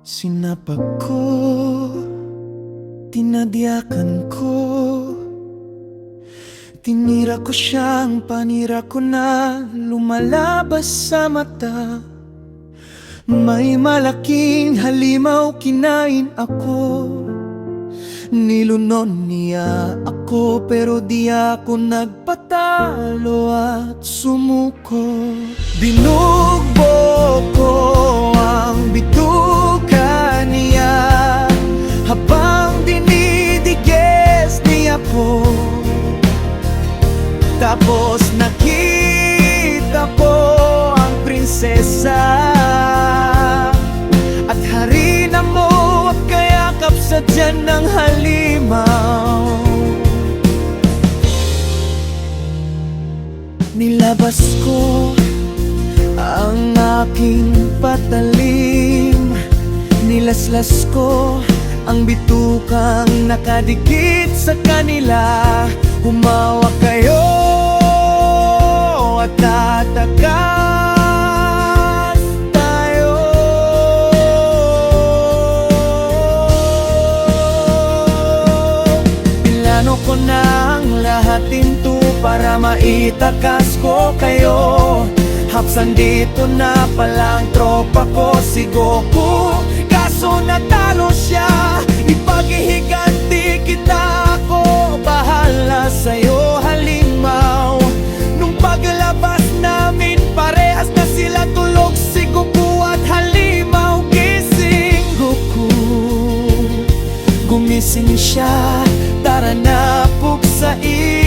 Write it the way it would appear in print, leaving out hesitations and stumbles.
Sinapag ko, tinadyakan ko, tinira ko siyang panira ko na lumalabas sa mata. May malaking halimaw kinain ako, nilunon niya ako pero di ako nagpatalo at sumuko. Binugbo ko ang bituka niya habang dinidiges niya po. Tapos nakita ko ang prinsesa at harina mo at kayakap sa tiyan ng halimaw. Nilabas ko ang aking patalim, nilaslas ko ang bitukang nakadikit sa kanila. Humawak kayo at tatakas tayo. Plano ko na ang lahat into para maitakas ko kayo. Hapsan dito na palang tropa ko si Goku, kaso natalo siya. Ipaghihiganti kita ako, bahala sa'yo halimaw. Nung paglabas namin parehas na sila tulog, si Goku at halimaw. Gising Goku, gumising siya, tara na pugsain.